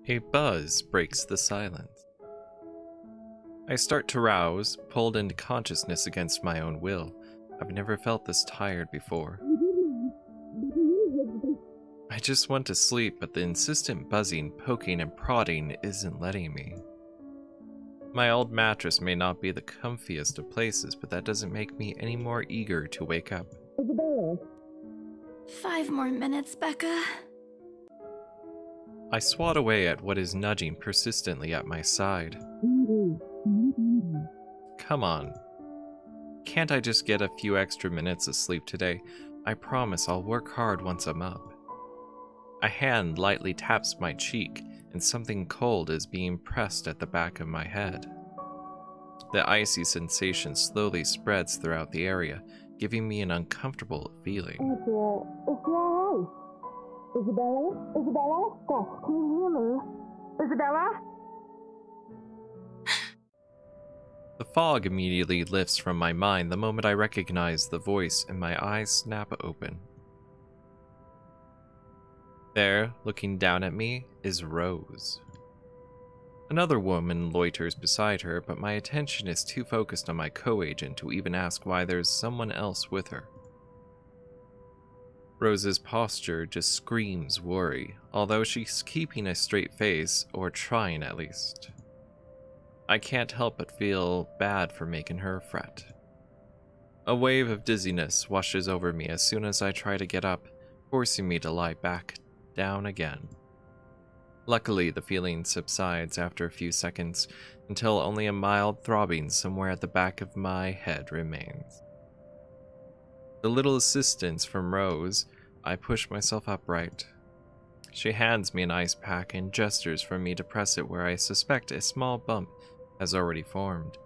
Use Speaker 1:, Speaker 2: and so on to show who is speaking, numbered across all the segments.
Speaker 1: A buzz breaks the silence. I start to rouse, pulled into consciousness against my own will. I've never felt this tired before. I just want to sleep, but the insistent buzzing, poking, and prodding isn't letting me. My old mattress may not be the comfiest of places, but that doesn't make me any more eager to wake up.
Speaker 2: Isabella. 5 more minutes, Becca.
Speaker 1: I swat away at what is nudging persistently at my side. Come on. Can't I just get a few extra minutes of sleep today? I promise I'll work hard once I'm up. A hand lightly taps my cheek, and something cold is being pressed at the back of my head. The icy sensation slowly spreads throughout the area, giving me an uncomfortable feeling.
Speaker 3: Isabella? Isabella? Stop. Can you hear me? Isabella?
Speaker 1: The fog immediately lifts from my mind the moment I recognize the voice, and my eyes snap open. There, looking down at me, is Rose. Another woman loiters beside her, but my attention is too focused on my co-agent to even ask why there's someone else with her. Rose's posture just screams worry, although she's keeping a straight face, or trying at least. I can't help but feel bad for making her fret. A wave of dizziness washes over me as soon as I try to get up, forcing me to lie back down again. Luckily, the feeling subsides after a few seconds, until only a mild throbbing somewhere at the back of my head remains. With a little assistance from Rose, I push myself upright. She hands me an ice pack and gestures for me to press it where I suspect a small bump has already formed,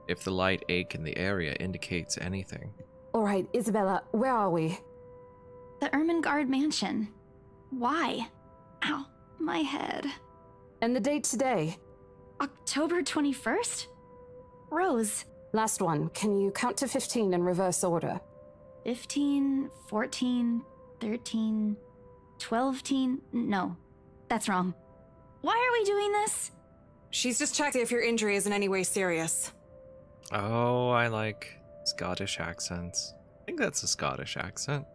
Speaker 1: if the light ache in the area indicates anything.
Speaker 4: Alright, Isabella, where are we?
Speaker 2: The Ermengarde mansion. Why? Ow, my head.
Speaker 4: And the date today?
Speaker 2: October 21st? Rose.
Speaker 4: Last one. Can you count to 15 in reverse order?
Speaker 2: 15, 14, 13, 12 teen. No, that's wrong. Why are we doing this?
Speaker 5: She's just checking if your injury is in any way serious.
Speaker 1: Oh, I like Scottish accents. I think that's a Scottish accent.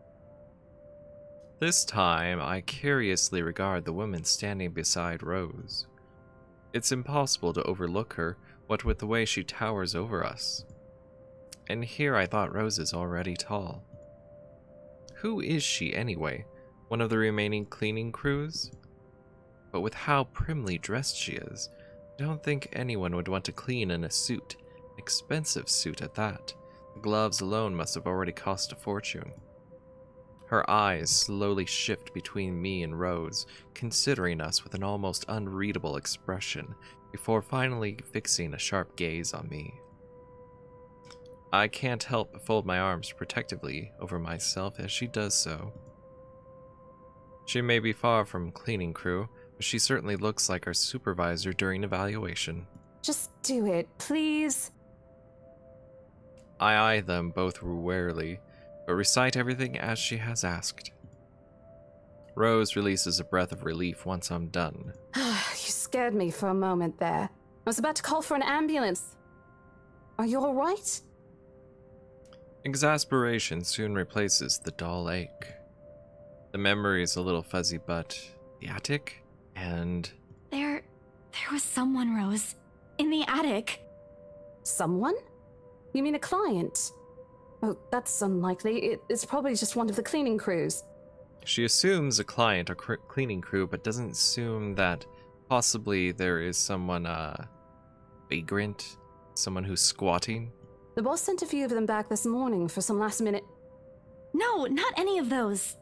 Speaker 1: This time, I curiously regard the woman standing beside Rose. It's impossible to overlook her, what with the way she towers over us. And here I thought Rose is already tall. Who is she anyway? One of the remaining cleaning crews? But with how primly dressed she is, I don't think anyone would want to clean in a suit, an expensive suit at that. The gloves alone must have already cost a fortune. Her eyes slowly shift between me and Rose, considering us with an almost unreadable expression, before finally fixing a sharp gaze on me. I can't help but fold my arms protectively over myself as she does so. She may be far from cleaning crew, but she certainly looks like our supervisor during evaluation.
Speaker 4: Just do it, please.
Speaker 1: I eye them both warily, but recite everything as she has asked. Rose releases a breath of relief once I'm done.
Speaker 4: You scared me for a moment there. I was about to call for an ambulance. Are you alright?
Speaker 1: Exasperation soon replaces the dull ache. The memory is a little fuzzy, but the attic and...
Speaker 2: There was someone, Rose. In the attic.
Speaker 4: Someone? You mean a client? Oh, that's unlikely. It's probably just one of the cleaning crews.
Speaker 1: She assumes a client or cleaning crew, but doesn't assume that possibly there is someone, vagrant, someone who's squatting.
Speaker 4: The boss sent a few of them back this morning for some last minute...
Speaker 2: No, not any of those.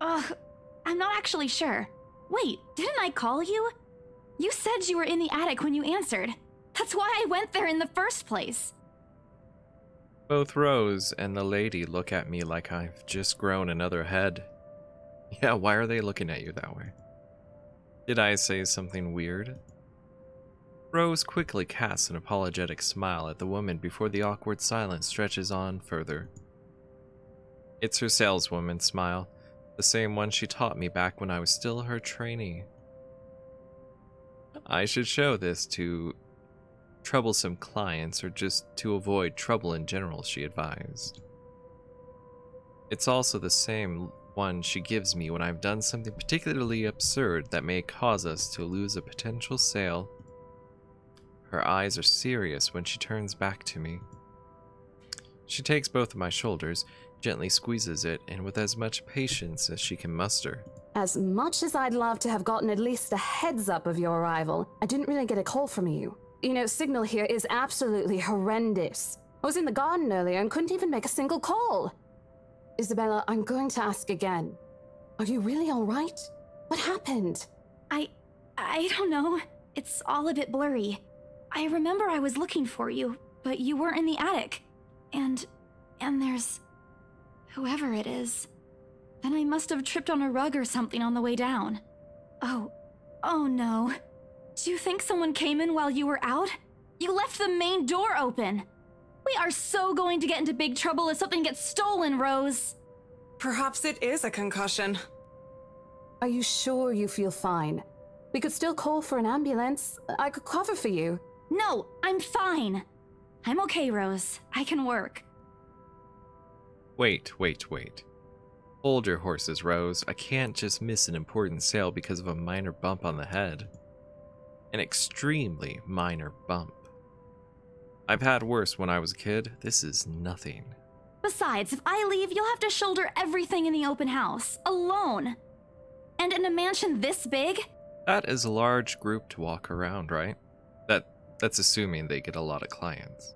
Speaker 2: I'm not actually sure. Wait, didn't I call you? You said you were in the attic when you answered. That's why I went there in the first place.
Speaker 1: Both Rose and the lady look at me like I've just grown another head. Yeah, why are they looking at you that way? Did I say something weird? Rose quickly casts an apologetic smile at the woman before the awkward silence stretches on further. It's her saleswoman smile, the same one she taught me back when I was still her trainee. I should show this to troublesome clients or just to avoid trouble in general, she advised. It's also the same one she gives me when I've done something particularly absurd that may cause us to lose a potential sale. Her eyes are serious when she turns back to me. She takes both of my shoulders, gently squeezes it, and with as much patience as she can muster.
Speaker 4: As much as I'd love to have gotten at least a heads up of your arrival, I didn't really get a call from you. You know, signal here is absolutely horrendous. I was in the garden earlier and couldn't even make a single call. Isabella, I'm going to ask again. Are you really all right? What happened?
Speaker 2: I don't know. It's all a bit blurry. I remember I was looking for you, but you weren't in the attic. And there's whoever it is. Then I must have tripped on a rug or something on the way down. Oh no. Do you think someone came in while you were out? You left the main door open. We are so going to get into big trouble if something gets stolen, Rose.
Speaker 5: Perhaps it is a concussion.
Speaker 4: Are you sure you feel fine? We could still call for an ambulance. I could cover for you.
Speaker 2: No, I'm fine. I'm okay, Rose. I can work.
Speaker 1: Wait. Hold your horses, Rose. I can't just miss an important sale because of a minor bump on the head. An extremely minor bump. I've had worse when I was a kid. This is nothing.
Speaker 2: Besides, if I leave, you'll have to shoulder everything in the open house, alone. And in a mansion this big?
Speaker 1: That is a large group to walk around, right? That's assuming they get a lot of clients.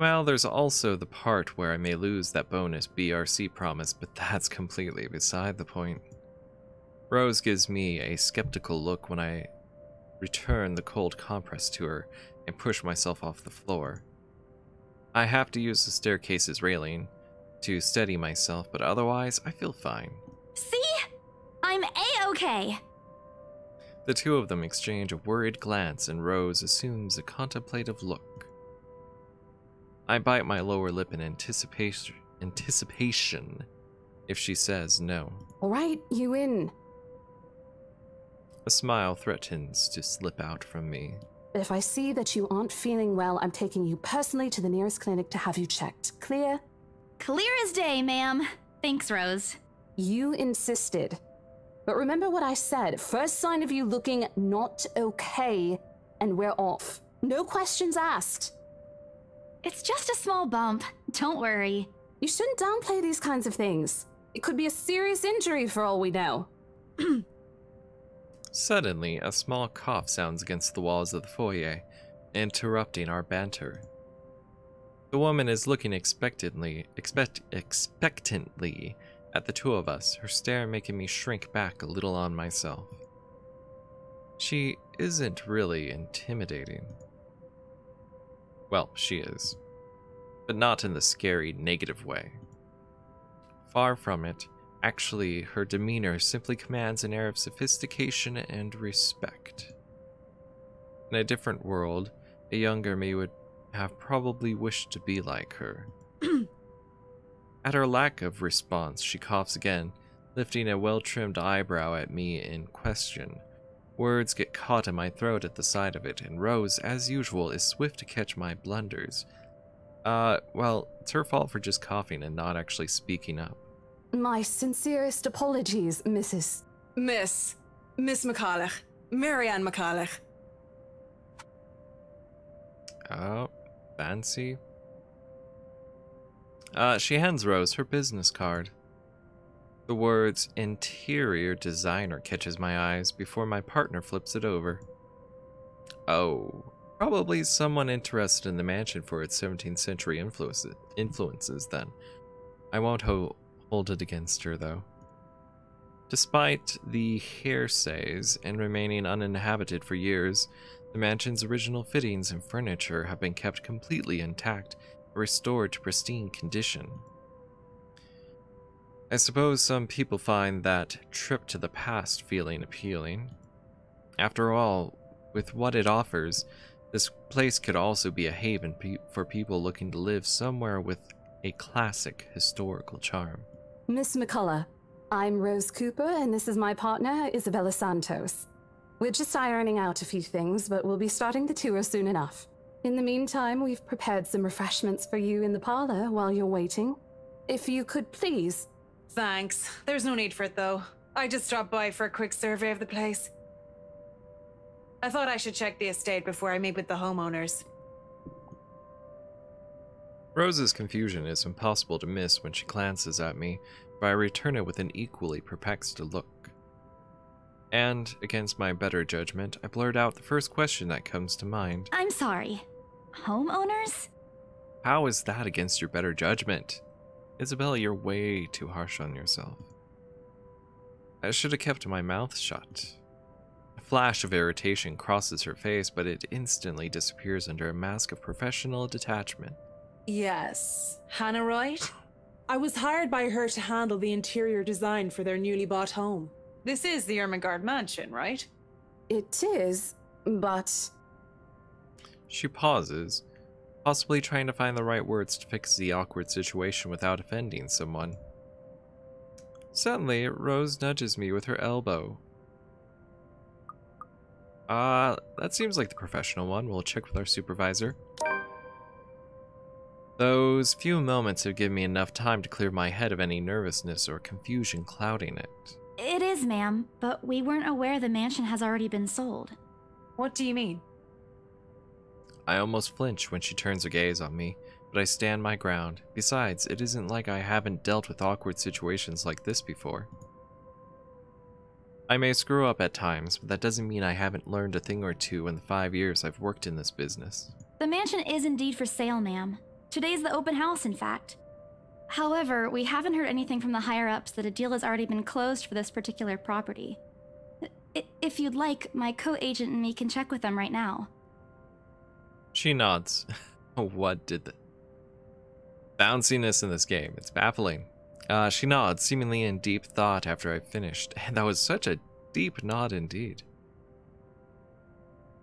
Speaker 1: Well, there's also the part where I may lose that bonus BRC promise, but that's completely beside the point. Rose gives me a skeptical look when I return the cold compress to her and push myself off the floor. I have to use the staircase's railing to steady myself, but otherwise I feel fine.
Speaker 2: See? I'm A-okay.
Speaker 1: The two of them exchange a worried glance and Rose assumes a contemplative look. I bite my lower lip in anticipation if she says no.
Speaker 4: All right, you in.
Speaker 1: A smile threatens to slip out from me.
Speaker 4: If I see that you aren't feeling well, I'm taking you personally to the nearest clinic to have you checked. Clear?
Speaker 2: Clear as day, ma'am. Thanks, Rose.
Speaker 4: You insisted. But remember what I said. First sign of you looking not okay, and we're off. No questions asked.
Speaker 2: It's just a small bump. Don't worry.
Speaker 4: You shouldn't downplay these kinds of things. It could be a serious injury for all we know.
Speaker 1: Suddenly, a small cough sounds against the walls of the foyer, interrupting our banter. The woman is looking expectantly at the two of us, her stare making me shrink back a little on myself. She isn't really intimidating. Well, she is, but not in the scary, negative way. Far from it. Actually, her demeanor simply commands an air of sophistication and respect. In a different world, a younger me would have probably wished to be like her. At her lack of response, she coughs again, lifting a well-trimmed eyebrow at me in question. Words get caught in my throat at the sight of it, and Rose, as usual, is swift to catch my blunders. Well, it's her fault for just coughing and not actually speaking up.
Speaker 4: My sincerest apologies, Miss
Speaker 5: McCulloch. Marianne McCulloch.
Speaker 1: Oh, fancy. She hands Rose her business card. The words interior designer catches my eyes before my partner flips it over. Oh, probably someone interested in the mansion for its 17th century influences then. I won't hold it against her, though. Despite the hearsays and remaining uninhabited for years, the mansion's original fittings and furniture have been kept completely intact and restored to pristine condition. I suppose some people find that trip to the past feeling appealing. After all, with what it offers, this place could also be a haven for people looking to live somewhere with a classic historical charm.
Speaker 4: McCulloch, I'm Rose Cooper, and this is my partner, Isabella Santos. We're just ironing out a few things, but we'll be starting the tour soon enough. In the meantime, we've prepared some refreshments for you in the parlor while you're waiting. If you could please.
Speaker 5: Thanks. There's no need for it, though. I just dropped by for a quick survey of the place. I thought I should check the estate before I meet with the homeowners.
Speaker 1: Rose's confusion is impossible to miss when she glances at me, but I return it with an equally perplexed look. And, against my better judgment, I blurt out the first question that comes to mind.
Speaker 2: I'm sorry. Homeowners?
Speaker 1: How is that against your better judgment? Isabella, you're way too harsh on yourself. I should have kept my mouth shut. A flash of irritation crosses her face, but it instantly disappears under a mask of professional detachment.
Speaker 5: Yes. Hannah, right?
Speaker 6: I was hired by her to handle the interior design for their newly bought home.
Speaker 5: This is the Ermengarde mansion, right?
Speaker 4: It is, but...
Speaker 1: She pauses, possibly trying to find the right words to fix the awkward situation without offending someone. Suddenly, Rose nudges me with her elbow. That seems like the professional one. We'll check with our supervisor. Those few moments have given me enough time to clear my head of any nervousness or confusion clouding it.
Speaker 2: It is, ma'am, but we weren't aware the mansion has already been sold.
Speaker 5: What do you mean?
Speaker 1: I almost flinch when she turns her gaze on me, but I stand my ground. Besides, it isn't like I haven't dealt with awkward situations like this before. I may screw up at times, but that doesn't mean I haven't learned a thing or two in the 5 years I've worked in this business.
Speaker 2: The mansion is indeed for sale, ma'am. Today's the open house, in fact. However, we haven't heard anything from the higher-ups that a deal has already been closed for this particular property. If you'd like, my co-agent and me can check with them right now.
Speaker 1: She nods. What did the... bounciness in this game, it's baffling. She nods, seemingly in deep thought after I finished, and that was such a deep nod indeed.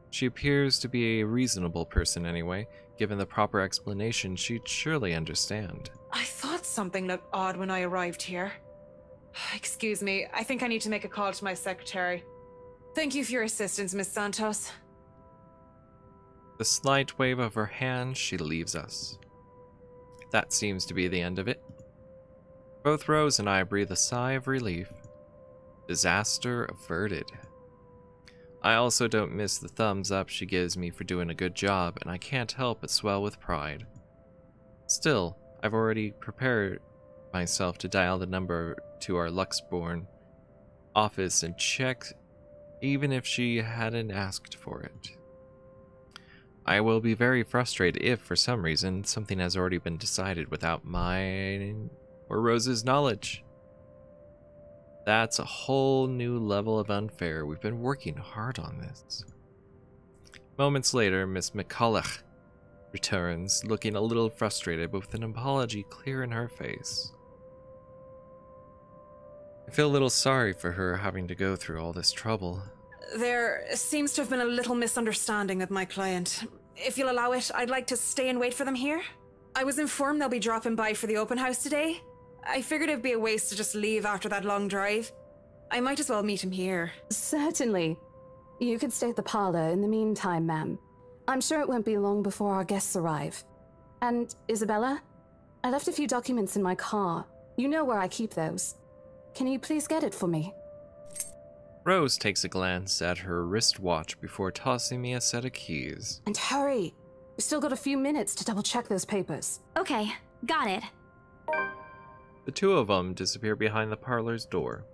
Speaker 1: She appears to be a reasonable person anyway. Given the proper explanation, she'd surely understand.
Speaker 5: I thought something looked odd when I arrived here. Excuse me, I think I need to make a call to my secretary. Thank you for your assistance, Miss Santos.
Speaker 1: The slight wave of her hand, she leaves us. That seems to be the end of it. Both Rose and I breathe a sigh of relief. Disaster averted. I also don't miss the thumbs up she gives me for doing a good job, and I can't help but swell with pride. Still, I've already prepared myself to dial the number to our Luxborn office and check even if she hadn't asked for it. I will be very frustrated if, for some reason, something has already been decided without mine or Rose's knowledge. That's a whole new level of unfair. We've been working hard on this. Moments later, Miss McCulloch returns, looking a little frustrated, but with an apology clear in her face. I feel a little sorry for her having to go through all this trouble.
Speaker 5: There seems to have been a little misunderstanding with my client. If you'll allow it, I'd like to stay and wait for them here. I was informed they'll be dropping by for the open house today. I figured it'd be a waste to just leave after that long drive. I might as well meet him here.
Speaker 4: Certainly. You could stay at the parlor in the meantime, ma'am. I'm sure it won't be long before our guests arrive. And, Isabella, I left a few documents in my car. You know where I keep those. Can you please get it for me?
Speaker 1: Rose takes a glance at her wristwatch before tossing me a set of keys.
Speaker 4: And hurry! We've still got a few minutes to double-check those papers.
Speaker 2: Okay, got it.
Speaker 1: The two of them disappear behind the parlor's door.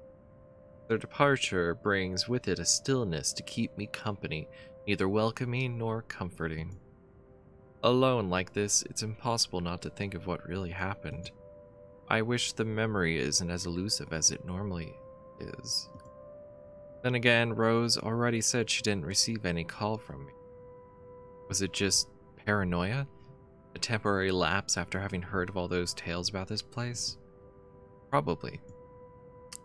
Speaker 1: Their departure brings with it a stillness to keep me company, neither welcoming nor comforting. Alone like this, it's impossible not to think of what really happened. I wish the memory isn't as elusive as it normally is. Then again, Rose already said she didn't receive any call from me. Was it just paranoia? A temporary lapse after having heard of all those tales about this place? Probably.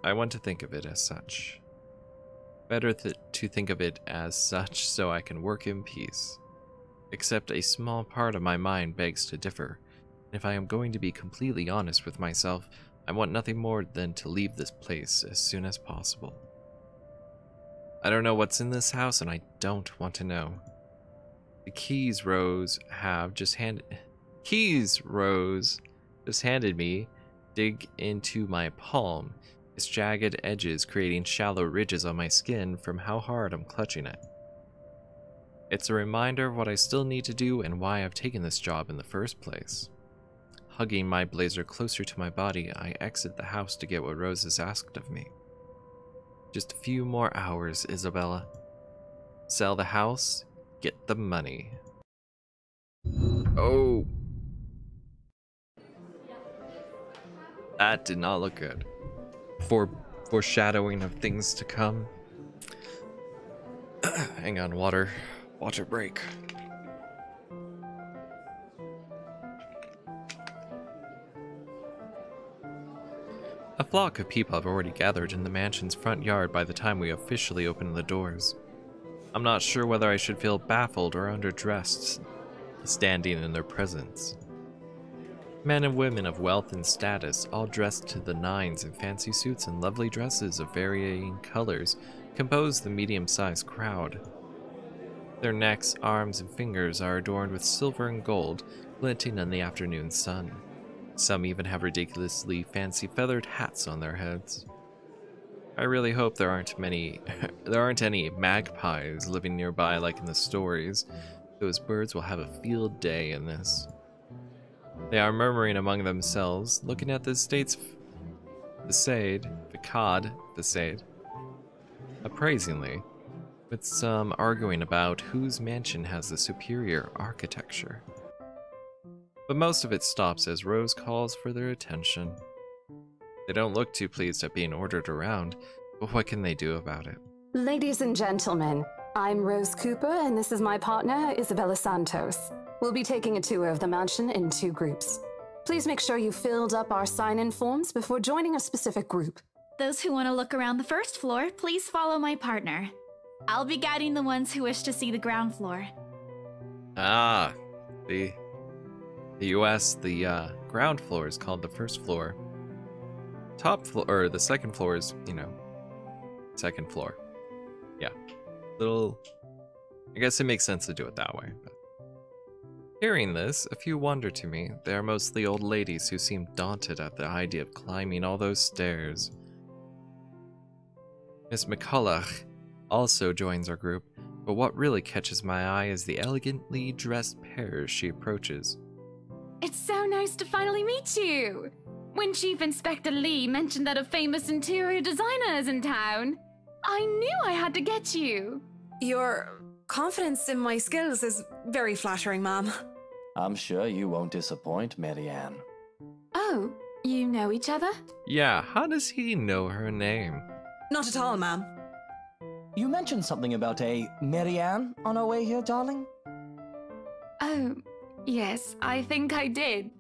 Speaker 1: I want to think of it as such. Better to think of it as such so I can work in peace. Except a small part of my mind begs to differ. And if I am going to be completely honest with myself, I want nothing more than to leave this place as soon as possible. I don't know what's in this house, and I don't want to know. The keys Rose just handed me dig into my palm, its jagged edges creating shallow ridges on my skin from how hard I'm clutching it. It's a reminder of what I still need to do and why I've taken this job in the first place. Hugging my blazer closer to my body, I exit the house to get what Rose has asked of me. Just a few more hours, Isabella. Sell the house, get the money. Oh. That did not look good. Foreshadowing of things to come. Hang on, water break. A flock of people have already gathered in the mansion's front yard by the time we officially open the doors. I'm not sure whether I should feel baffled or underdressed standing in their presence. Men and women of wealth and status, all dressed to the nines in fancy suits and lovely dresses of varying colors, compose the medium-sized crowd. Their necks, arms, and fingers are adorned with silver and gold, glinting in the afternoon sun. Some even have ridiculously fancy feathered hats on their heads. I really hope there aren't any magpies living nearby like in the stories. Those birds will have a field day in this. They are murmuring among themselves, looking at the estate's facade, appraisingly, with some arguing about whose mansion has the superior architecture. But most of it stops as Rose calls for their attention. They don't look too pleased at being ordered around, but what can they do about it?
Speaker 4: Ladies and gentlemen, I'm Rose Cooper, and this is my partner, Isabella Santos. We'll be taking a tour of the mansion in 2 groups. Please make sure you filled up our sign-in forms before joining a specific group.
Speaker 2: Those who want to look around the first floor, please follow my partner. I'll be guiding the ones who wish to see the ground floor.
Speaker 1: Ah, the US, the ground floor is called the first floor. Top floor, or the second floor is, second floor. Yeah. I guess it makes sense to do it that way. But. Hearing this, a few wonder to me. They are mostly old ladies who seem daunted at the idea of climbing all those stairs. Miss McCulloch also joins our group, but what really catches my eye is the elegantly dressed pair she approaches.
Speaker 2: It's so nice to finally meet you! When Chief Inspector Lee mentioned that a famous interior designer is in town, I knew I had to get you!
Speaker 5: Your confidence in my skills is very flattering, ma'am.
Speaker 7: I'm sure you won't disappoint, Marianne.
Speaker 2: Oh, you know each other?
Speaker 1: Yeah, how does he know her name?
Speaker 5: Not at all, ma'am.
Speaker 7: You mentioned something about a Marianne on our way here, darling?
Speaker 2: Oh, yes, I think I did.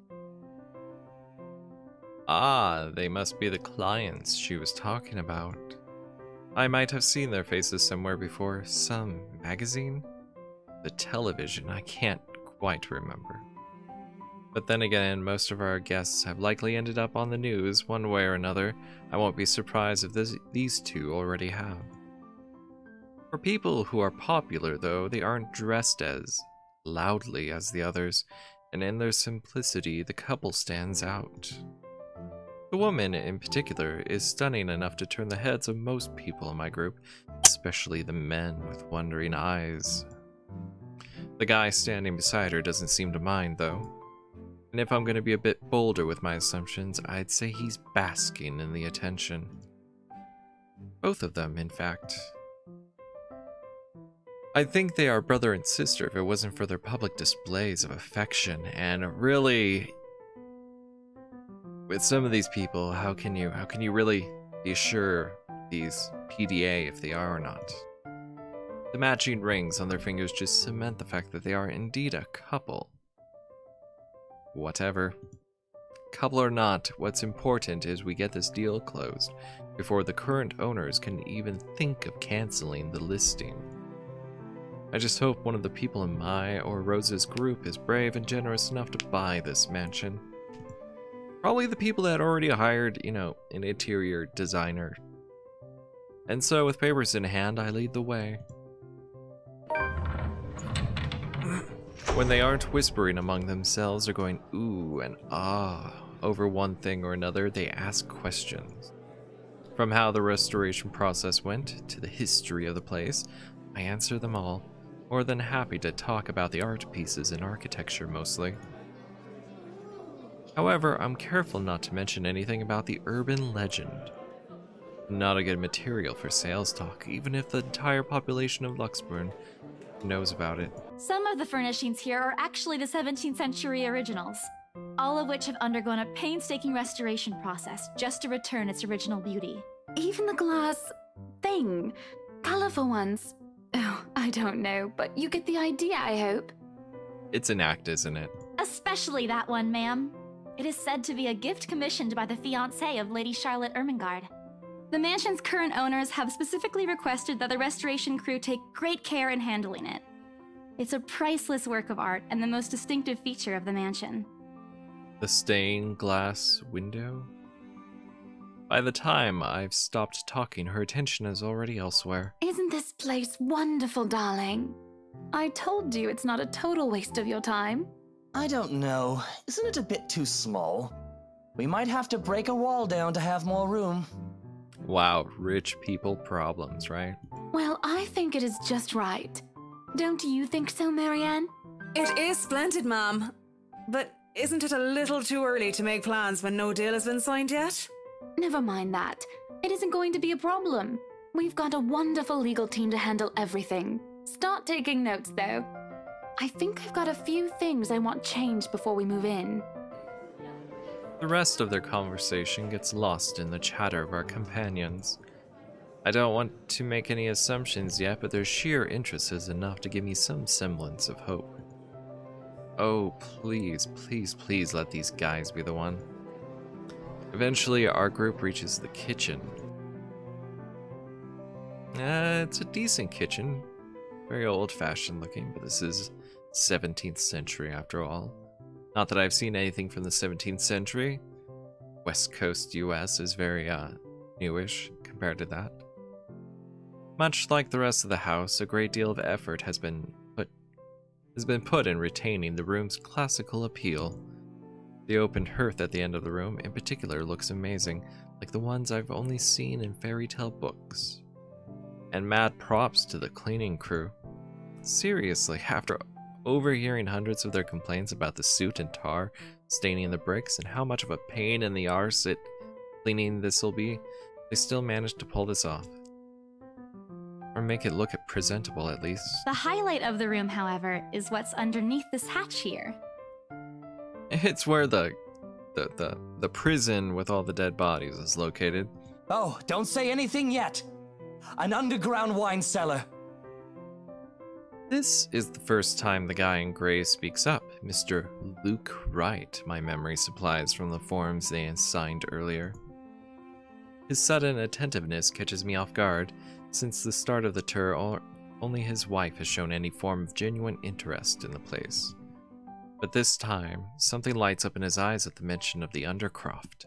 Speaker 1: Ah, they must be the clients she was talking about. I might have seen their faces somewhere before. Some magazine? The television, I can't quite remember. But then again, most of our guests have likely ended up on the news one way or another. I won't be surprised if these two already have. For people who are popular, though, they aren't dressed as loudly as the others, and in their simplicity, the couple stands out. The woman, in particular, is stunning enough to turn the heads of most people in my group, especially the men with wondering eyes. The guy standing beside her doesn't seem to mind, though. And if I'm going to be a bit bolder with my assumptions, I'd say he's basking in the attention. Both of them, in fact. I think they are brother and sister if it wasn't for their public displays of affection, and really, with some of these people, how can you really be sure these PDA if they are or not? The matching rings on their fingers just cement the fact that they are indeed a couple. Whatever. Couple or not, what's important is we get this deal closed before the current owners can even think of canceling the listing. I just hope one of the people in my or Rose's group is brave and generous enough to buy this mansion. Probably the people that already hired, an interior designer. And so, with papers in hand, I lead the way. When they aren't whispering among themselves or going ooh and ah over one thing or another, they ask questions. From how the restoration process went to the history of the place, I answer them all, more than happy to talk about the art pieces and architecture mostly. However, I'm careful not to mention anything about the urban legend. Not a good material for sales talk, even if the entire population of Luxburn knows about it.
Speaker 2: Some of the furnishings here are actually the 17th century originals, all of which have undergone a painstaking restoration process just to return its original beauty.
Speaker 4: Even the glass thing. Colorful ones. Oh, I don't know, but you get the idea, I hope.
Speaker 1: It's an act, isn't it?
Speaker 2: Especially that one, ma'am. It is said to be a gift commissioned by the fiancé of Lady Charlotte Ermengarde. The mansion's current owners have specifically requested that the restoration crew take great care in handling it. It's a priceless work of art and the most distinctive feature of the mansion.
Speaker 1: The stained glass window? By the time I've stopped talking, her attention is already elsewhere.
Speaker 4: Isn't this place wonderful, darling? I told you it's not a total waste of your time.
Speaker 7: I don't know. Isn't it a bit too small? We might have to break a wall down to have more room.
Speaker 1: Wow, rich people problems, right?
Speaker 4: Well, I think it is just right. Don't you think so, Marianne?
Speaker 5: It is splendid, ma'am. But isn't it a little too early to make plans when no deal has been signed yet?
Speaker 4: Never mind that. It isn't going to be a problem. We've got a wonderful legal team to handle everything. Start taking notes, though. I think I've got a few things I want changed before we move in.
Speaker 1: The rest of their conversation gets lost in the chatter of our companions. I don't want to make any assumptions yet, but their sheer interest is enough to give me some semblance of hope. Oh, please, please, please let these guys be the one. Eventually, our group reaches the kitchen. It's a decent kitchen. Very old-fashioned looking, but this is 17th century after all. Not that I've seen anything from the 17th century. West Coast US is very, newish compared to that. Much like the rest of the house, a great deal of effort has been put in retaining the room's classical appeal. The open hearth at the end of the room, in particular, looks amazing, like the ones I've only seen in fairy tale books. And mad props to the cleaning crew. Seriously, after overhearing hundreds of their complaints about the soot and tar staining the bricks and how much of a pain in the arse cleaning this will be, they still managed to pull this off. Or make it look presentable at least.
Speaker 2: The highlight of the room, however, is what's underneath this hatch here.
Speaker 1: It's where the prison with all the dead bodies is located.
Speaker 7: Oh, don't say anything yet! An underground wine cellar!
Speaker 1: This is the first time the guy in gray speaks up, Mr. Luke Wright, my memory supplies from the forms they assigned earlier. His sudden attentiveness catches me off guard. Since the start of the tour, only his wife has shown any form of genuine interest in the place. But this time, something lights up in his eyes at the mention of the Undercroft.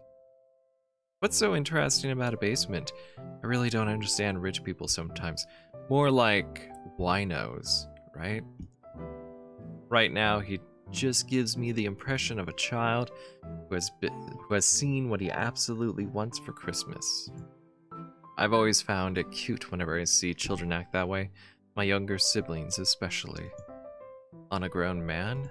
Speaker 1: What's so interesting about a basement? I really don't understand rich people sometimes. More like winos, right? Right now, he just gives me the impression of a child who has seen what he absolutely wants for Christmas. I've always found it cute whenever I see children act that way, my younger siblings especially. On a grown man,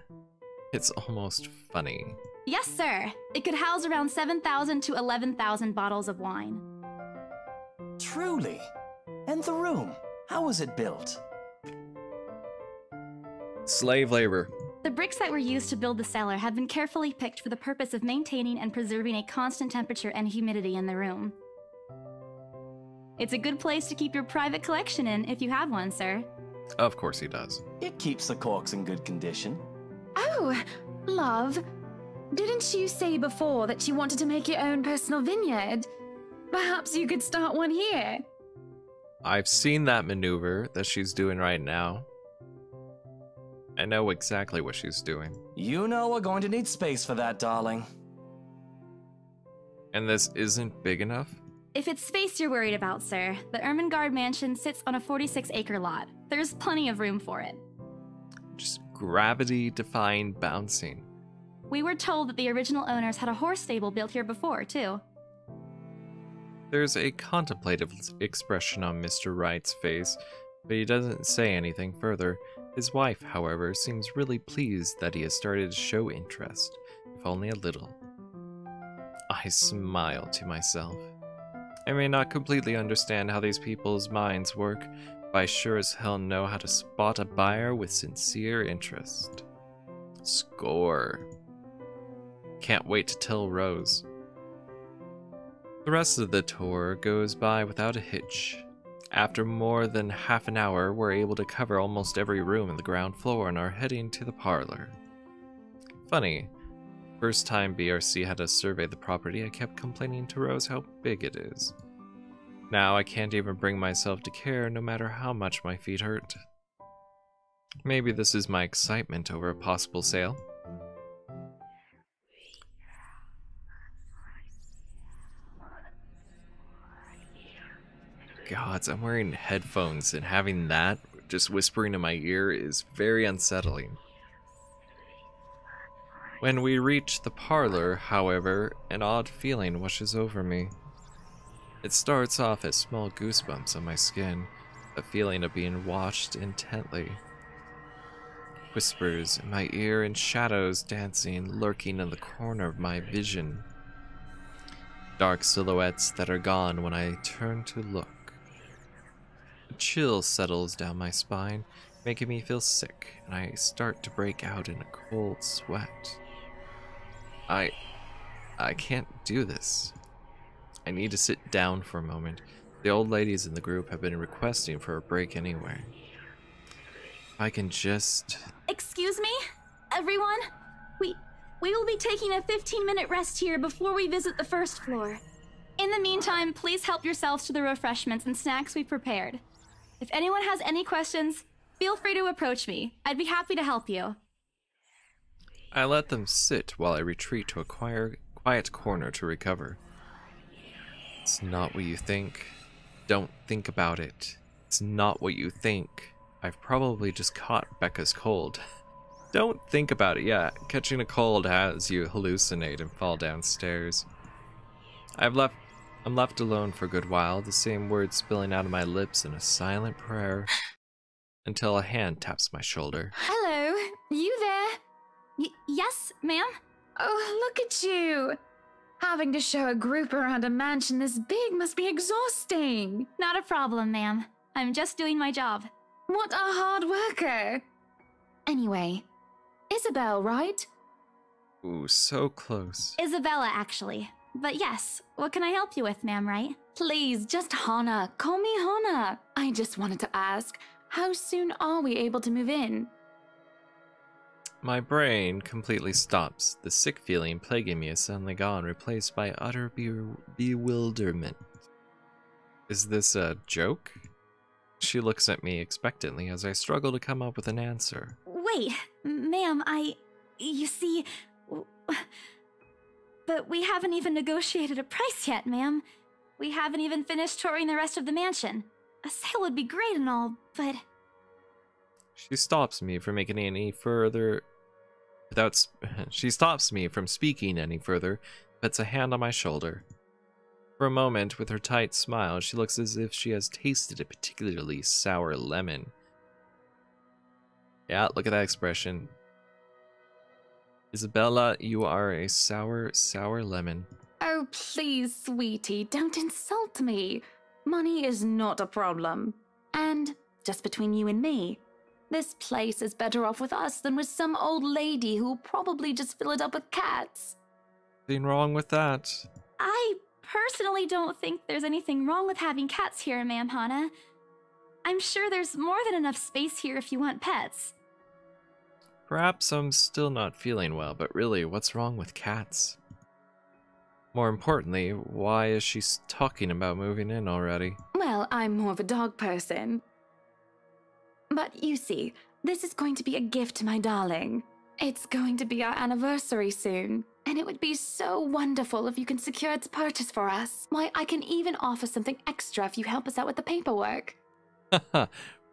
Speaker 1: it's almost funny.
Speaker 2: Yes, sir. It could house around 7,000 to 11,000 bottles of wine.
Speaker 7: Truly? And the room? How was it built?
Speaker 1: Slave labor.
Speaker 2: The bricks that were used to build the cellar have been carefully picked for the purpose of maintaining and preserving a constant temperature and humidity in the room. It's a good place to keep your private collection in if you have one, sir.
Speaker 1: Of course he does.
Speaker 7: It keeps the corks in good condition.
Speaker 4: Oh, love. Didn't you say before that you wanted to make your own personal vineyard? Perhaps you could start one here.
Speaker 1: I've seen that maneuver that she's doing right now. I know exactly what she's doing.
Speaker 7: You know we're going to need space for that, darling.
Speaker 1: And this isn't big enough?
Speaker 2: If it's space you're worried about, sir, the Ermengarde mansion sits on a 46-acre lot. There's plenty of room for it.
Speaker 1: Just gravity-defying bouncing.
Speaker 2: We were told that the original owners had a horse stable built here before, too.
Speaker 1: There's a contemplative expression on Mr. Wright's face, but he doesn't say anything further. His wife, however, seems really pleased that he has started to show interest, if only a little. I smile to myself. I may not completely understand how these people's minds work, but I sure as hell know how to spot a buyer with sincere interest. Score. Can't wait to tell Rose. The rest of the tour goes by without a hitch. After more than half an hour, we're able to cover almost every room in the ground floor and are heading to the parlor. Funny, first time BRC had us survey the property, I kept complaining to Rose how big it is. Now I can't even bring myself to care no matter how much my feet hurt. Maybe this is my excitement over a possible sale. Gods, I'm wearing headphones and having that just whispering in my ear is very unsettling. When we reach the parlor, however, an odd feeling washes over me. It starts off as small goosebumps on my skin, a feeling of being watched intently. Whispers in my ear and shadows dancing, lurking in the corner of my vision. Dark silhouettes that are gone when I turn to look. A chill settles down my spine, making me feel sick, and I start to break out in a cold sweat. I can't do this. I need to sit down for a moment. The old ladies in the group have been requesting for a break anyway. If I can just...
Speaker 2: Excuse me, everyone? We will be taking a 15-minute rest here before we visit the first floor. In the meantime, please help yourselves to the refreshments and snacks we prepared. If anyone has any questions, feel free to approach me. I'd be happy to help you.
Speaker 1: I let them sit while I retreat to a quiet corner to recover. It's not what you think. Don't think about it. It's not what you think. I've probably just caught Becca's cold. Don't think about it yet. Catching a cold has you hallucinate and fall downstairs. I'm left alone for a good while, the same words spilling out of my lips in a silent prayer, until a hand taps my shoulder.
Speaker 2: Hello, you there? Yes, ma'am?
Speaker 8: Oh, look at you! Having to show a group around a mansion this big must be exhausting.
Speaker 2: Not a problem, ma'am. I'm just doing my job.
Speaker 8: What a hard worker! Anyway, Isabel, right?
Speaker 1: Ooh, so close.
Speaker 2: Isabella, actually. But yes, what can I help you with, ma'am, right?
Speaker 8: Please, just Hana. Call me Hana. I just wanted to ask, how soon are we able to move in?
Speaker 1: My brain completely stops. The sick feeling plaguing me is suddenly gone, replaced by utter bewilderment. Is this a joke? She looks at me expectantly as I struggle to come up with an answer.
Speaker 2: Wait, ma'am, you see... But we haven't even negotiated a price yet, ma'am. We haven't even finished touring the rest of the mansion. A sale would be great and all, but...
Speaker 1: She stops me from making any further... She stops me from speaking any further, puts a hand on my shoulder. For a moment, with her tight smile, she looks as if she has tasted a particularly sour lemon. Yeah, look at that expression. Isabella, you are a sour, sour lemon.
Speaker 8: Oh, please, sweetie, don't insult me. Money is not a problem. And, just between you and me, this place is better off with us than with some old lady who will probably just fill it up with cats.
Speaker 1: Nothing wrong with that.
Speaker 2: I personally don't think there's anything wrong with having cats here, ma'am Hana. I'm sure there's more than enough space here if you want pets.
Speaker 1: Perhaps I'm still not feeling well, but really, what's wrong with cats? More importantly, why is she talking about moving in already?
Speaker 8: Well, I'm more of a dog person. But you see, this is going to be a gift to my darling. It's going to be our anniversary soon, and it would be so wonderful if you can secure its purchase for us. Why, I can even offer something extra if you help us out with the paperwork.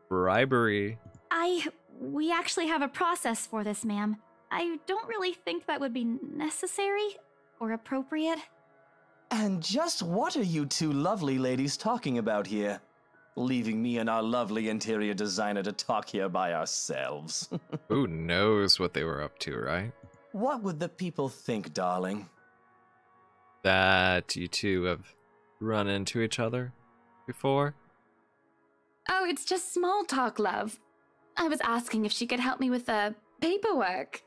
Speaker 1: Bribery.
Speaker 2: We actually have a process for this, ma'am. I don't really think that would be necessary or appropriate.
Speaker 7: And just what are you two lovely ladies talking about here? Leaving me and our lovely interior designer to talk here by ourselves.
Speaker 1: Who knows what they were up to, right?
Speaker 7: What would the people think, darling?
Speaker 1: That you two have run into each other before?
Speaker 8: Oh, it's just small talk, love. I was asking if she could help me with the paperwork.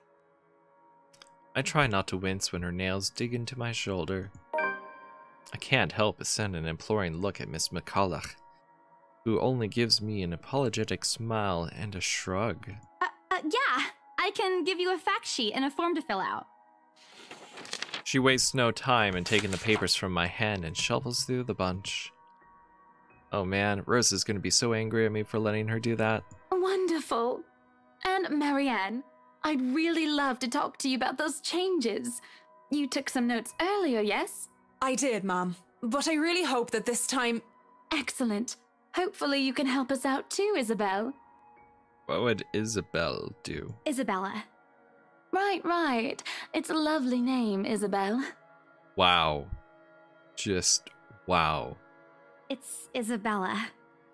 Speaker 1: I try not to wince when her nails dig into my shoulder. I can't help but send an imploring look at Miss McCulloch, who only gives me an apologetic smile and a shrug.
Speaker 2: Yeah, I can give you a fact sheet and a form to fill out.
Speaker 1: She wastes no time in taking the papers from my hand and shuffles through the bunch. Oh man, Rose is going to be so angry at me for letting her do that.
Speaker 8: Wonderful. And Marianne, I'd really love to talk to you about those changes. You took some notes earlier, yes?
Speaker 5: I did, Mom. But I really hope that this time...
Speaker 8: Excellent. Hopefully you can help us out too, Isabel.
Speaker 1: What would Isabel do?
Speaker 2: Isabella.
Speaker 8: Right. It's a lovely name, Isabel.
Speaker 1: Wow. Just wow.
Speaker 2: It's Isabella.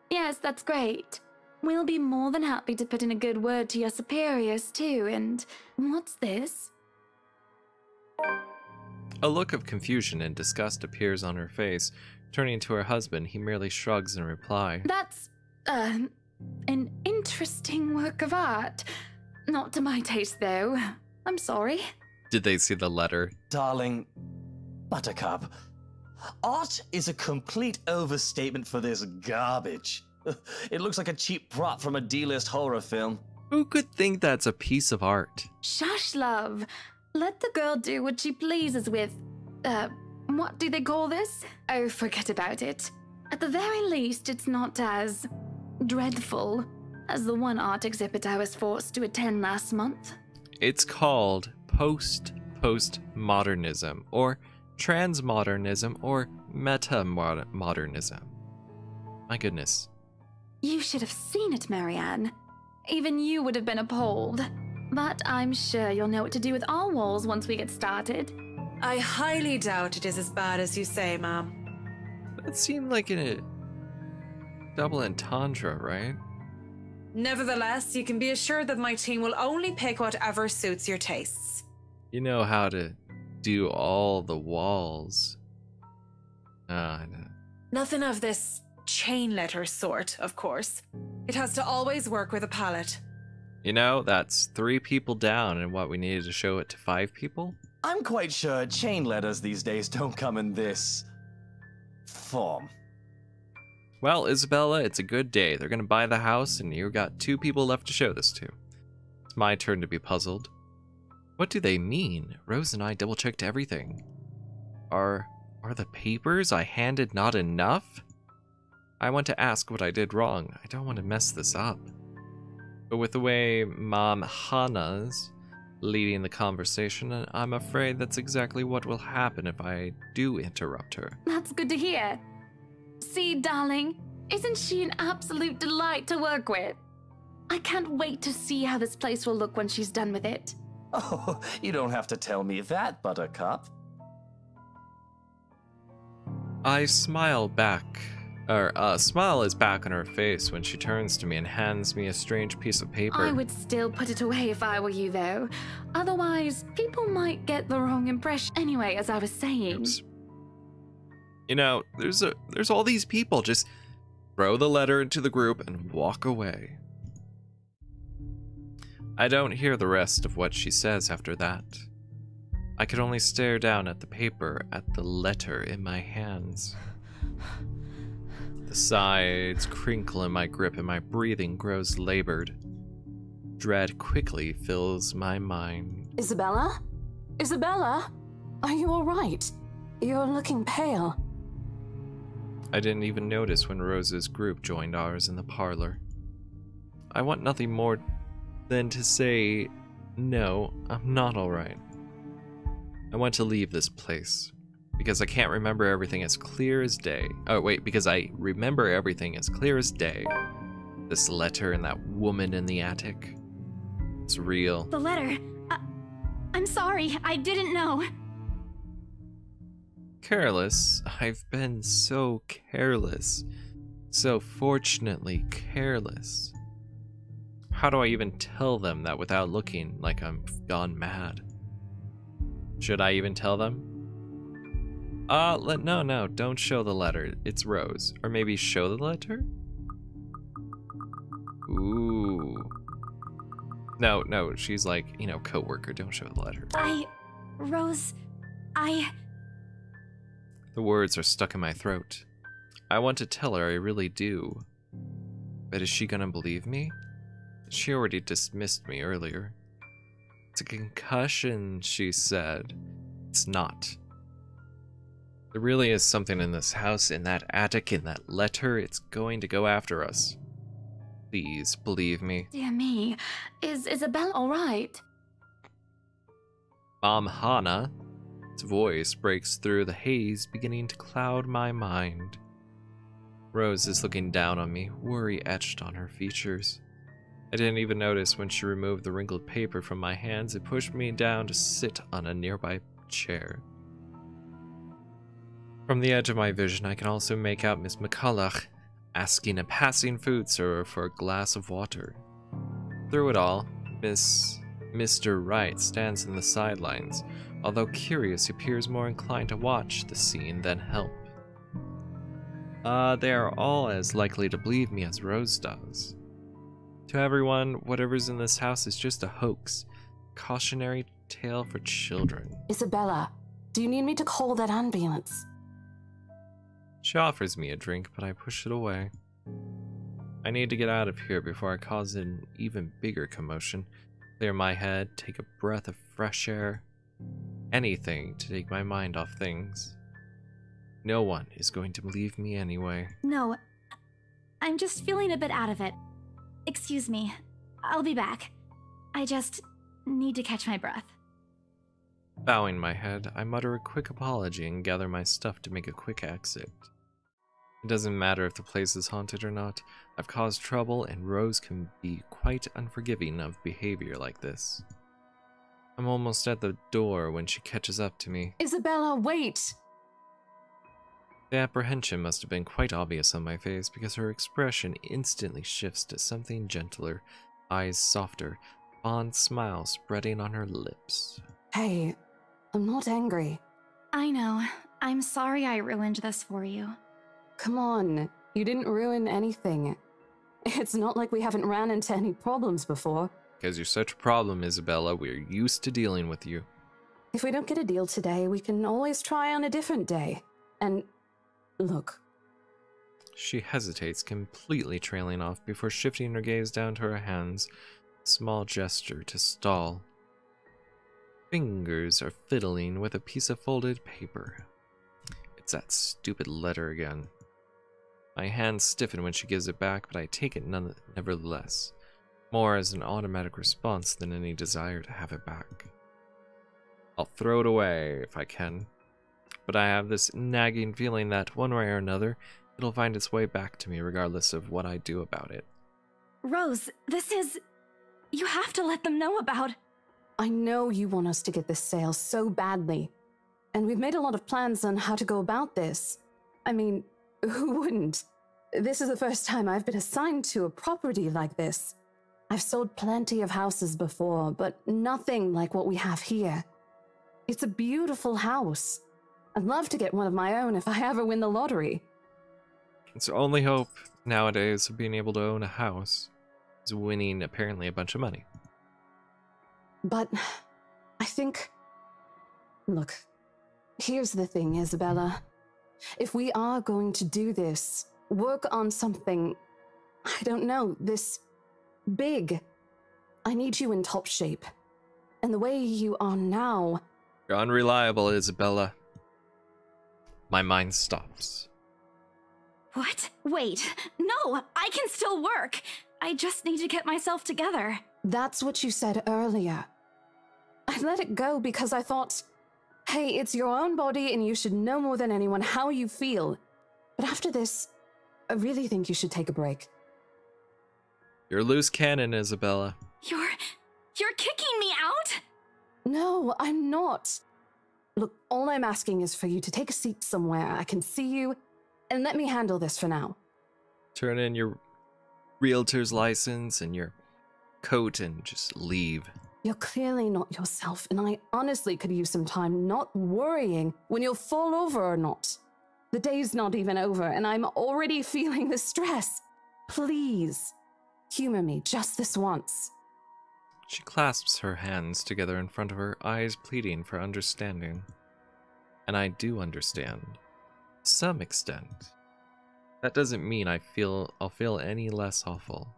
Speaker 8: Yes, that's great. We'll be more than happy to put in a good word to your superiors too, and what's this?
Speaker 1: A look of confusion and disgust appears on her face. Turning to her husband, he merely shrugs in reply.
Speaker 8: That's, an interesting work of art. Not to my taste, though. I'm sorry.
Speaker 1: Did they see the letter?
Speaker 7: Darling, Buttercup, art is a complete overstatement for this garbage. It looks like a cheap prop from a D-list horror film.
Speaker 1: Who could think that's a piece of art?
Speaker 8: Shush, love. Let the girl do what she pleases with, what do they call this? Oh, forget about it. At the very least, it's not as dreadful as the one art exhibit I was forced to attend last month.
Speaker 1: It's called postmodernism, or transmodernism, or metamodernism. My goodness.
Speaker 8: You should have seen it, Marianne. Even you would have been appalled. But I'm sure you'll know what to do with our walls once we get started.
Speaker 5: I highly doubt it is as bad as you say, Mom.
Speaker 1: That seemed like a double entendre, right?
Speaker 5: Nevertheless, you can be assured that my team will only pick whatever suits your tastes.
Speaker 1: You know how to do all the walls. I know.
Speaker 5: Nothing of this chain letter sort, of course. It has to always work with a palette.
Speaker 1: You know, that's 3 people down, and what, we needed to show it to 5 people?
Speaker 7: I'm quite sure chain letters these days don't come in this form.
Speaker 1: Well, Isabella, it's a good day. They're gonna buy the house, and you've got 2 people left to show this to. It's my turn to be puzzled. What do they mean? Rose and I double-checked everything. Are the papers I handed not enough? I want to ask what I did wrong. I don't want to mess this up. But with the way Mom Hannah's leading the conversation, I'm afraid that's exactly what will happen if I do interrupt her.
Speaker 8: That's good to hear. See, darling, isn't she an absolute delight to work with? I can't wait to see how this place will look when she's done with it.
Speaker 7: Oh, you don't have to tell me that, Buttercup.
Speaker 1: I smile back. A smile is back on her face when she turns to me and hands me a strange piece of paper.
Speaker 8: I would still put it away if I were you, though. Otherwise, people might get the wrong impression. Anyway, as I was saying...
Speaker 1: Oops. You know, there's all these people. Just throw the letter into the group and walk away. I don't hear the rest of what she says after that. I could only stare down at the paper, at the letter in my hands. The sides crinkle in my grip and my breathing grows labored. Dread quickly fills my mind.
Speaker 4: Isabella? Isabella? Are you alright? You're looking pale.
Speaker 1: I didn't even notice when Rose's group joined ours in the parlor. I want nothing more than to say No, I'm not alright. I want to leave this place. Because I can't remember everything as clear as day. Oh, wait, because I remember everything as clear as day. This letter and that woman in the attic. It's real.
Speaker 2: The letter. I'm sorry, I didn't know.
Speaker 1: Careless? I've been so careless. So fortunately careless. How do I even tell them that without looking like I'm gone mad? Should I even tell them? No, don't show the letter. It's Rose. Or maybe show the letter? Ooh. No, she's like, you know, co-worker. Don't show the letter.
Speaker 2: Rose,
Speaker 1: The words are stuck in my throat. I want to tell her I really do. But is she gonna believe me? She already dismissed me earlier. It's a concussion, she said. It's not. There really is something in this house, in that attic, in that letter. It's going to go after us. Please, believe me.
Speaker 8: Dear me, is Isabella alright?
Speaker 1: Mom Hana. Its voice breaks through the haze, beginning to cloud my mind. Rose is looking down on me, worry etched on her features. I didn't even notice when she removed the wrinkled paper from my hands and pushed me down to sit on a nearby chair. From the edge of my vision, I can also make out Miss McCulloch asking a passing food server for a glass of water. Through it all, Mr. Wright stands in the sidelines. Although curious, he appears more inclined to watch the scene than help. They are all as likely to believe me as Rose does. To everyone, whatever's in this house is just a hoax. Cautionary tale for children.
Speaker 4: Isabella, do you need me to call that ambulance?
Speaker 1: She offers me a drink, but I push it away. I need to get out of here before I cause an even bigger commotion. Clear my head, take a breath of fresh air. Anything to take my mind off things. No one is going to believe me anyway.
Speaker 2: No, I'm just feeling a bit out of it. Excuse me, I'll be back. I just need to catch my breath.
Speaker 1: Bowing my head, I mutter a quick apology and gather my stuff to make a quick exit. It doesn't matter if the place is haunted or not. I've caused trouble, and Rose can be quite unforgiving of behavior like this. I'm almost at the door when she catches up to me.
Speaker 4: Isabella, wait!
Speaker 1: The apprehension must have been quite obvious on my face because her expression instantly shifts to something gentler, eyes softer, fond smile spreading on her lips.
Speaker 4: Hey, I'm not angry.
Speaker 2: I know. I'm sorry I ruined this for you.
Speaker 4: Come on, you didn't ruin anything. It's not like we haven't ran into any problems before.
Speaker 1: Because you're such a problem, Isabella, we're used to dealing with you.
Speaker 4: If we don't get a deal today, we can always try on a different day. And look.
Speaker 1: She hesitates, completely trailing off before shifting her gaze down to her hands, a small gesture to stall. Fingers are fiddling with a piece of folded paper. It's that stupid letter again. My hands stiffen when she gives it back, but I take it nevertheless, more as an automatic response than any desire to have it back. I'll throw it away if I can, but I have this nagging feeling that one way or another, it'll find its way back to me regardless of what I do about it.
Speaker 2: Rose, this is... You have to let them know about...
Speaker 4: I know you want us to get this sale so badly. And we've made a lot of plans on how to go about this. I mean, who wouldn't? This is the first time I've been assigned to a property like this. I've sold plenty of houses before, but nothing like what we have here. It's a beautiful house. I'd love to get one of my own if I ever win the lottery.
Speaker 1: It's the only hope nowadays of being able to own a house is winning apparently a bunch of money.
Speaker 4: But I think... Look, here's the thing, Isabella. If we are going to do this, work on something, I don't know, this big, I need you in top shape. And the way you are now...
Speaker 1: You're unreliable, Isabella. My mind stops.
Speaker 2: What? Wait, no, I can still work. I just need to get myself together.
Speaker 4: That's what you said earlier. I let it go because I thought, hey, it's your own body and you should know more than anyone how you feel. But after this, I really think you should take a break.
Speaker 1: You're loose cannon, Isabella.
Speaker 2: You're kicking me out?
Speaker 4: No, I'm not. Look, all I'm asking is for you to take a seat somewhere I can see you, and let me handle this for now.
Speaker 1: Turn in your realtor's license and your coat and just leave.
Speaker 4: You're clearly not yourself, and I honestly could use some time not worrying when you'll fall over or not. The day's not even over, and I'm already feeling the stress. Please, humor me just this once.
Speaker 1: She clasps her hands together in front of her, eyes pleading for understanding. And I do understand. To some extent. That doesn't mean I'll feel any less awful.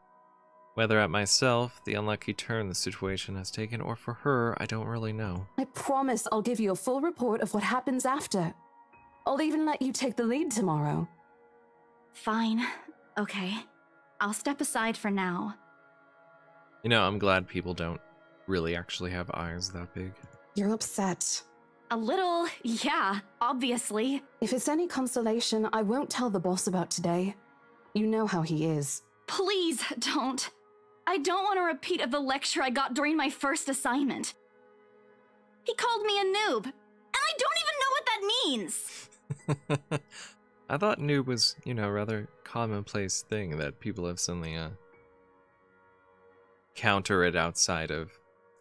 Speaker 1: Whether at myself, the unlucky turn the situation has taken, or for her, I don't really know.
Speaker 4: I promise I'll give you a full report of what happens after. I'll even let you take the lead tomorrow.
Speaker 2: Fine. Okay. I'll step aside for now.
Speaker 1: You know, I'm glad people don't really actually have eyes that big.
Speaker 4: You're upset.
Speaker 2: A little, yeah, obviously.
Speaker 4: If it's any consolation, I won't tell the boss about today. You know how he is.
Speaker 2: Please don't. I don't want a repeat of the lecture I got during my first assignment. He called me a noob, and I don't even know what that means.
Speaker 1: I thought noob was, you know, a rather commonplace thing that people have suddenly counter it outside of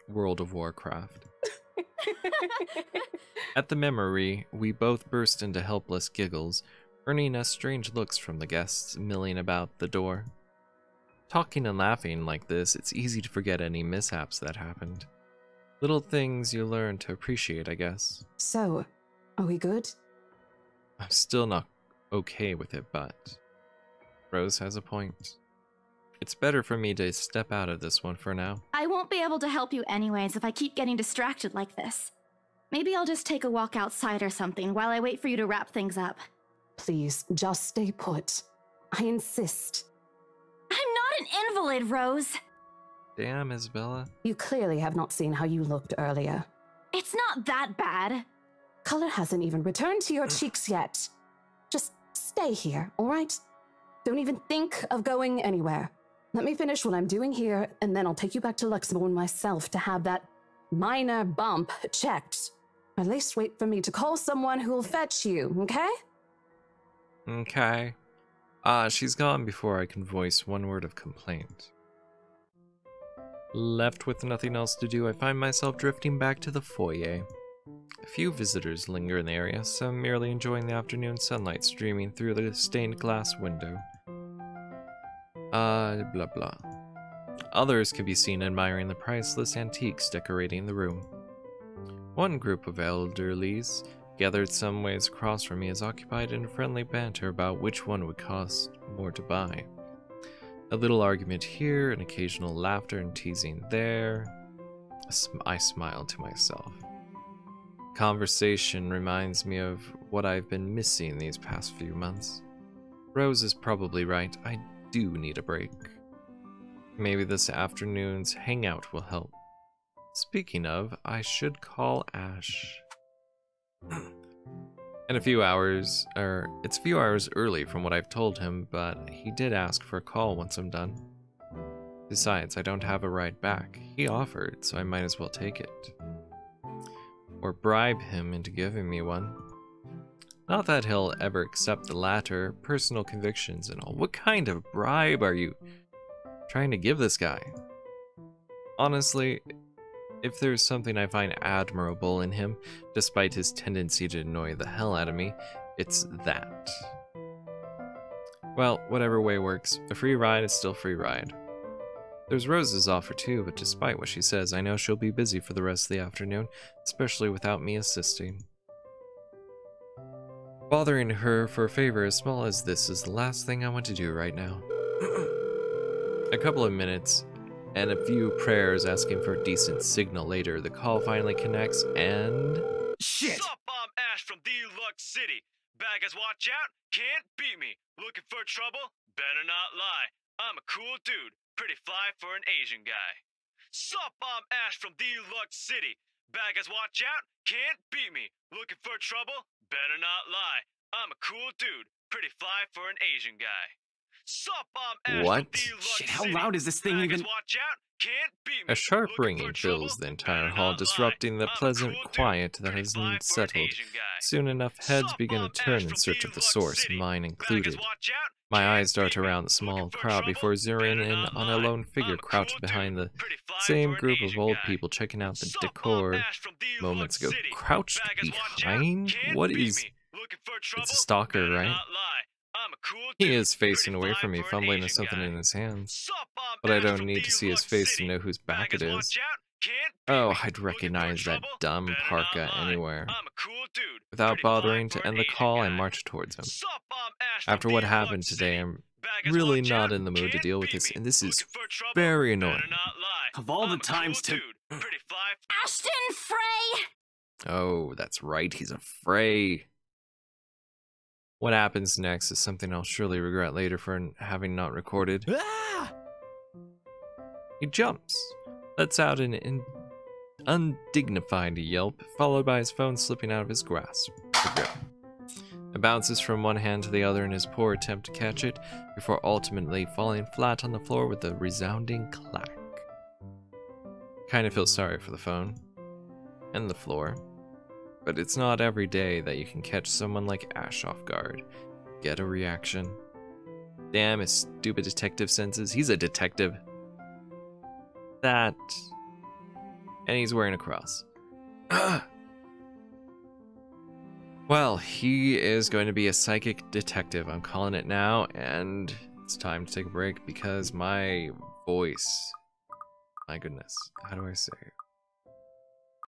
Speaker 1: World of Warcraft. At the memory, we both burst into helpless giggles, earning us strange looks from the guests milling about the door. Talking and laughing like this, it's easy to forget any mishaps that happened. Little things you learn to appreciate, I guess.
Speaker 4: So, are we good?
Speaker 1: I'm still not okay with it, but Rose has a point. It's better for me to step out of this one for now.
Speaker 2: I won't be able to help you anyways if I keep getting distracted like this. Maybe I'll just take a walk outside or something while I wait for you to wrap things up.
Speaker 4: Please, just stay put. I insist.
Speaker 2: I'm not an invalid, Rose.
Speaker 1: Damn, Isabella.
Speaker 4: You clearly have not seen how you looked earlier.
Speaker 2: It's not that bad.
Speaker 4: Color hasn't even returned to your cheeks yet. Just stay here, all right? Don't even think of going anywhere. Let me finish what I'm doing here, and then I'll take you back to Luxembourg myself to have that minor bump checked. At least wait for me to call someone who'll fetch you, okay?
Speaker 1: Okay. She's gone before I can voice one word of complaint. Left with nothing else to do, I find myself drifting back to the foyer. A few visitors linger in the area, some merely enjoying the afternoon sunlight streaming through the stained glass window. Blah blah. Others can be seen admiring the priceless antiques decorating the room. One group of elderlies, gathered some ways across from me, is occupied in friendly banter about which one would cost more to buy. A little argument here, an occasional laughter and teasing there. I smile to myself. Conversation reminds me of what I've been missing these past few months. Rose is probably right. I do need a break. Maybe this afternoon's hangout will help. Speaking of, I should call Ash. In a few hours, it's a few hours early from what I've told him, but he did ask for a call once I'm done. Besides, I don't have a ride back. He offered, so I might as well take it. Or bribe him into giving me one. Not that he'll ever accept the latter, personal convictions and all. What kind of bribe are you trying to give this guy? Honestly, if there's something I find admirable in him, despite his tendency to annoy the hell out of me, it's that. Well, whatever way works, a free ride is still free ride. There's Rose's offer too, but despite what she says, I know she'll be busy for the rest of the afternoon, especially without me assisting. Bothering her for a favor as small as this is the last thing I want to do right now. A couple of minutes, and a few prayers asking for a decent signal later, the call finally connects, and...
Speaker 9: Shit! Sup, I'm Ash from Deluxe City. Baggers, watch out, can't beat me. Looking for trouble? Better not lie. I'm a cool dude, pretty fly for an Asian guy. Sup, I'm Ash from Deluxe City. Bad guys watch out, can't beat me. Looking for trouble? Better not lie. I'm a cool dude, pretty fly for an Asian guy. Sup, I'm Ash
Speaker 1: What?
Speaker 9: from D-Lux
Speaker 10: Shit, how
Speaker 9: City.
Speaker 10: loud is this thing
Speaker 9: Bad guys
Speaker 10: even?
Speaker 9: watch out, can't beat me.
Speaker 1: A sharp
Speaker 9: Looking for
Speaker 1: ringing
Speaker 9: trouble?
Speaker 1: fills the entire
Speaker 9: Better
Speaker 1: hall,
Speaker 9: not lie.
Speaker 1: disrupting the
Speaker 9: I'm a
Speaker 1: pleasant
Speaker 9: cool dude,
Speaker 1: quiet that
Speaker 9: pretty
Speaker 1: has
Speaker 9: fly
Speaker 1: been
Speaker 9: for an
Speaker 1: settled.
Speaker 9: Asian guy.
Speaker 1: Soon enough heads
Speaker 9: Sup,
Speaker 1: begin to
Speaker 9: I'm
Speaker 1: turn
Speaker 9: Ash
Speaker 1: in
Speaker 9: from
Speaker 1: search of the
Speaker 9: D-Lux
Speaker 1: source,
Speaker 9: City.
Speaker 1: mine
Speaker 9: Bad guys
Speaker 1: included.
Speaker 9: watch out,
Speaker 1: My
Speaker 9: can't
Speaker 1: eyes dart
Speaker 9: beat me.
Speaker 1: around the small
Speaker 9: Looking for
Speaker 1: crowd
Speaker 9: trouble?
Speaker 1: before zeroing
Speaker 9: Better
Speaker 1: in
Speaker 9: not
Speaker 1: on a
Speaker 9: lie.
Speaker 1: lone figure
Speaker 9: I'm a
Speaker 1: crouched
Speaker 9: cool
Speaker 1: behind
Speaker 9: dude,
Speaker 1: the
Speaker 9: pretty fly
Speaker 1: same
Speaker 9: for an
Speaker 1: group of
Speaker 9: Asian
Speaker 1: old
Speaker 9: guy.
Speaker 1: people checking out the
Speaker 9: Sup,
Speaker 1: decor
Speaker 9: I'm Ash from D-Lux
Speaker 1: moments ago.
Speaker 9: City.
Speaker 1: Crouched
Speaker 9: Bad guys watch out,
Speaker 1: behind?
Speaker 9: can't
Speaker 1: What
Speaker 9: beat
Speaker 1: is...
Speaker 9: me. Looking for trouble?
Speaker 1: It's a stalker,
Speaker 9: Better
Speaker 1: right?
Speaker 9: not lie. I'm a cool
Speaker 1: He
Speaker 9: dude,
Speaker 1: is facing
Speaker 9: pretty
Speaker 1: away
Speaker 9: fly
Speaker 1: from me,
Speaker 9: for an
Speaker 1: fumbling with
Speaker 9: Asian
Speaker 1: something
Speaker 9: guy.
Speaker 1: in his hands.
Speaker 9: Sup, I'm
Speaker 1: But I
Speaker 9: Ash
Speaker 1: don't
Speaker 9: from
Speaker 1: need to see his
Speaker 9: D-Lux
Speaker 1: face to
Speaker 9: City.
Speaker 1: know whose back
Speaker 9: Bad
Speaker 1: it
Speaker 9: guys
Speaker 1: is.
Speaker 9: watch out, can't beat
Speaker 1: Oh,
Speaker 9: me.
Speaker 1: I'd
Speaker 9: Looking for
Speaker 1: recognize that
Speaker 9: trouble?
Speaker 1: dumb
Speaker 9: Better
Speaker 1: parka
Speaker 9: not lie.
Speaker 1: anywhere.
Speaker 9: I'm a cool dude,
Speaker 1: Without
Speaker 9: pretty fly
Speaker 1: bothering
Speaker 9: for
Speaker 1: to
Speaker 9: an
Speaker 1: end the
Speaker 9: Asian
Speaker 1: call, I
Speaker 9: guy.
Speaker 1: marched towards him.
Speaker 9: Sup, I'm Ash from
Speaker 1: After what
Speaker 9: D-Lux
Speaker 1: happened today,
Speaker 9: City.
Speaker 1: I'm
Speaker 9: Bad guys
Speaker 1: really
Speaker 9: watch
Speaker 1: not
Speaker 9: out,
Speaker 1: in the mood to
Speaker 9: can't
Speaker 1: deal with
Speaker 9: beat
Speaker 1: this,
Speaker 9: me.
Speaker 1: and this is
Speaker 9: Looking for trouble?
Speaker 1: very
Speaker 9: Better
Speaker 1: annoying.
Speaker 9: not lie.
Speaker 10: Of all the
Speaker 9: I'm a
Speaker 10: times
Speaker 9: cool
Speaker 10: to...
Speaker 9: dude, pretty fly.
Speaker 2: Ashton Frey!
Speaker 1: Oh, that's right, he's a Frey. What happens next is something I'll surely regret later for having not recorded.
Speaker 10: Ah!
Speaker 1: He jumps, lets out an undignified yelp, followed by his phone slipping out of his grasp. The grip. It bounces from one hand to the other in his poor attempt to catch it, before ultimately falling flat on the floor with a resounding clack. Kind of feel sorry for the phone. And the floor. But it's not every day that you can catch someone like Ash off guard. Get a reaction. Damn his stupid detective senses. He's a detective. That. And he's wearing a cross. Well, he is going to be a psychic detective. I'm calling it now, and it's time to take a break because my voice. My goodness. How do I say?